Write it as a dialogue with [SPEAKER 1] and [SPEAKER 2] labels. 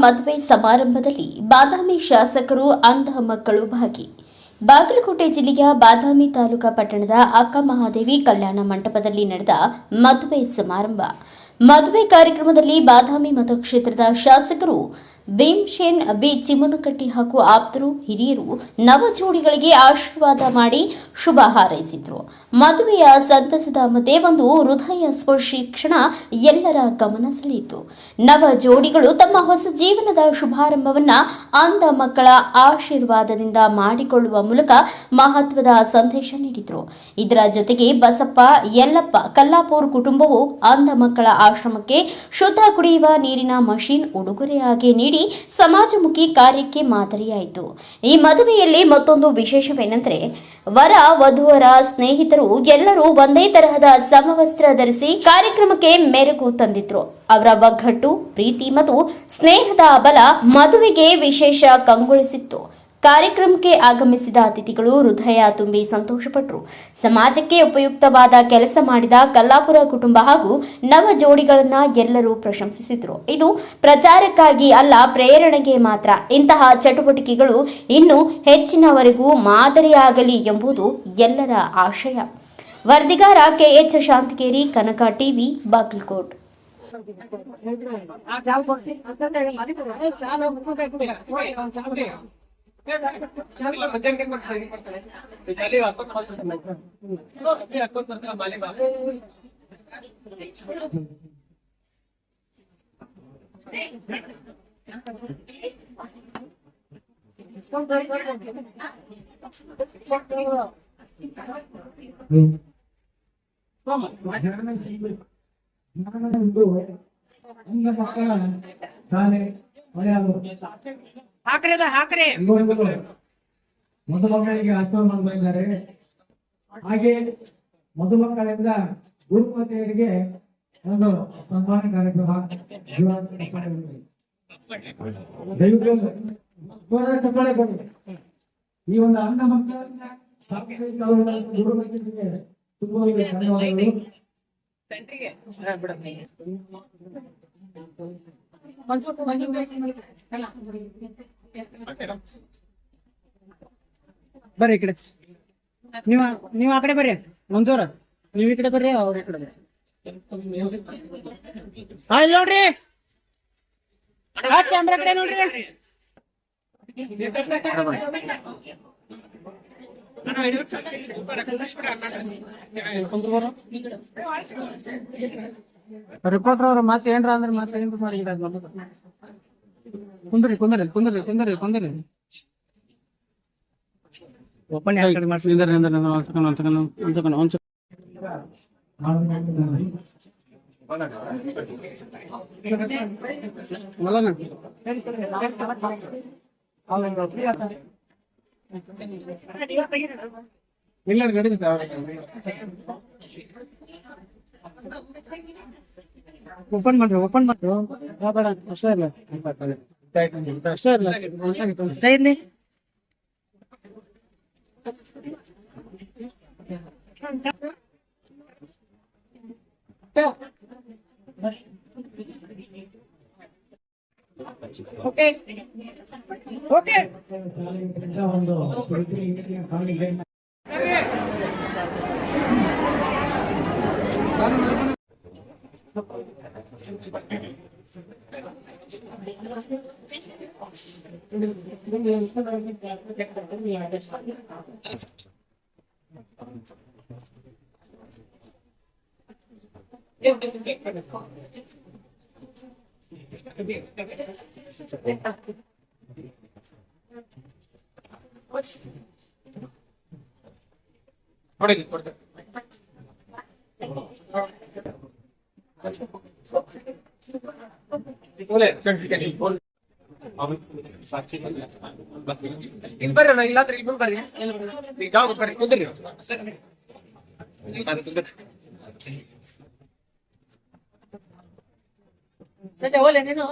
[SPEAKER 1] ಮದುವೆ ಸಮಾರಂಭದಲ್ಲಿ ಬಾದಾಮಿ ಶಾಸಕರು ಅಂಧ ಮಕ್ಕಳು ಭಾಗಿ. ಬಾಗಲಕೋಟೆ ಜಿಲ್ಲೆಯ ಬಾದಾಮಿ ತಾಲೂಕಾ ಪಟ್ಟಣದ ಅಕ್ಕ ಮಹಾದೇವಿ ಕಲ್ಯಾಣ ಮಂಟಪದಲ್ಲಿ ನಡೆದ ಮದುವೆ ಸಮಾರಂಭ. ಮದುವೆ ಕಾರ್ಯಕ್ರಮದಲ್ಲಿ ಬಾದಾಮಿ ಮತಕ್ಷೇತ್ರದ ಶಾಸಕರು ಭೀಮಸೇನ್ ಬಿ ಚಿಮ್ಮನಕಟ್ಟಿ ಹಾಗೂ ಆಪ್ತರು ಹಿರಿಯರು ನವ ಜೋಡಿಗಳಿಗೆ ಆಶೀರ್ವಾದ ಮಾಡಿ ಶುಭ ಹಾರೈಸಿದರು. ಮದುವೆಯ ಸಂತಸದ ಮಧ್ಯೆ ಒಂದು ಹೃದಯ ಸ್ಪರ್ಶಿ ಕ್ಷಣ ಎಲ್ಲರ ಗಮನ ಸೆಳೆಯಿತು. ನವ ಜೋಡಿಗಳು ತಮ್ಮ ಹೊಸ ಜೀವನದ ಶುಭಾರಂಭವನ್ನ ಅಂಧ ಮಕ್ಕಳ ಆಶೀರ್ವಾದದಿಂದ ಮಾಡಿಕೊಳ್ಳುವ ಮೂಲಕ ಮಹತ್ವದ ಸಂದೇಶ ನೀಡಿದರು. ಇದರ ಜೊತೆಗೆ ಬಸಪ್ಪ ಯಲ್ಲಪ್ಪ ಕಲ್ಲಾಪುರ್ ಕುಟುಂಬವು ಅಂಧ ಮಕ್ಕಳ ಆಶ್ರಮಕ್ಕೆ ಶುದ್ಧ ಕುಡಿಯುವ ನೀರಿನ ಮಷೀನ್ ಉಡುಗೊರೆಯಾಗಿ ನೀಡಿ ಸಮಾಜಮುಖಿ ಕಾರ್ಯಕ್ಕೆ ಮಾದರಿಯಾಯಿತು. ಈ ಮದುವೆಯಲ್ಲಿ ಮತ್ತೊಂದು ವಿಶೇಷವೇನೆಂದರೆ ವರ ವಧುವರ ಸ್ನೇಹಿತರು ಎಲ್ಲರೂ ಒಂದೇ ತರಹದ ಸಮವಸ್ತ್ರ ಧರಿಸಿ ಕಾರ್ಯಕ್ರಮಕ್ಕೆ ಮೆರುಗು ತಂದಿದ್ರು. ಅವರ ಒಗ್ಗಟ್ಟು, ಪ್ರೀತಿ ಮತ್ತು ಸ್ನೇಹದ ಬಲ ಮದುವೆಗೆ ವಿಶೇಷ ಕಂಗೊಳಿಸಿತ್ತು. ಕಾರ್ಯಕ್ರಮಕ್ಕೆ ಆಗಮಿಸಿದ ಅತಿಥಿಗಳು ಹೃದಯ ತುಂಬಿ ಸಂತೋಷಪಟ್ಟರು. ಸಮಾಜಕ್ಕೆ ಉಪಯುಕ್ತವಾದ ಕೆಲಸ ಮಾಡಿದ ಕಲ್ಲಾಪುರ ಕುಟುಂಬ ಹಾಗೂ ನವ ಜೋಡಿಗಳನ್ನ ಎಲ್ಲರೂ ಪ್ರಶಂಸಿಸಿದರು. ಇದು ಪ್ರಚಾರಕ್ಕಾಗಿ ಅಲ್ಲ, ಪ್ರೇರಣೆಗೆ ಮಾತ್ರ. ಇಂತಹ ಚಟುವಟಿಕೆಗಳು ಇನ್ನೂ ಹೆಚ್ಚಿನವರೆಗೂ ಮಾದರಿಯಾಗಲಿ ಎಂಬುದು ಎಲ್ಲರ ಆಶಯ. ವರದಿಗಾರ ಕೆಎಚ್ ಶಾಂತಕೇರಿ, ಕನಕ ಟಿವಿ, ಬಾಗಲಕೋಟ್.
[SPEAKER 2] ಹಾಕ್ರೆ ಮಧುಮಕ್ಕಳಿಗೆ ಆಶೀರ್ವಾದ ಮಾಡಿದ್ದಾರೆ. ಹಾಗೆ ಮಧುಮಕ್ಕಳಿಂದ ಗುರುಪತಿಯರಿಗೆ ಒಂದು ಸನ್ಮಾನ ಕಾರ್ಯಕ್ರಮ ಸಫಲ ಕೊಡಿ. ಈ ಒಂದು ಅಂಧ ಮಕ್ಕಳನ್ನ ಗುರುಪತಿಗೆ ತುಂಬಾ ಧನ್ಯವಾದಗಳು.
[SPEAKER 3] ಬರ್ರಿ ಈ ಕಡೆ, ನೀವು ಆ ಕಡೆ ಬರ್ರಿ. ಮಂಜೂರ ನೀವ್ ಈ ಕಡೆ ಬರ್ರಿ, ಅವ್ರ ಈ ಕಡೆ ಬರ್ರಿ. ಹಾ, ಇಲ್ಲಿ ನೋಡ್ರಿ, ಕ್ಯಾಮ್ರಾ ಕಡೆ ನೋಡ್ರಿ. ರಿಪೋರ್ಟರ್ ಅವ್ರ ಮತ್ತೆ ಏನ್ರ ಅಂದ್ರೆ ಮತ್ತೆ ಏನ್ರ ಮಾಡಿ ಕುಂದ್ರಿ ಕುಂದ್ರಿ ಕುಂದ್ರಿ ಕುಂದ್ರಿ ಕುಂದ್ರಿ. ಓಪನ್ ಮಾಡ್ಸಿ ಇಲ್ಲ ಗಡಿ ಓಪನ್ ಮಾಡ್ರಿ, ಓಪನ್ ಮಾಡ್ರಿ. ಅಷ್ಟೇ ಇಲ್ಲ, ಅಷ್ಟೇ ಇಲ್ಲ, ಅಷ್ಟೇ ಇರ್ಲಿ. ಓಕೆ ಓಕೆ
[SPEAKER 2] ಇಲ್ಲಿ ಬರ್ರಿ, ಇಲ್ಲಾಂದ್ರೆ ಇಲ್ಲಿ ಬರ್ರಿ, ಈಗ ಬರ್ರಿ, ಕುಂದ್ರಿ. ಹೋಲೆ ನೀನು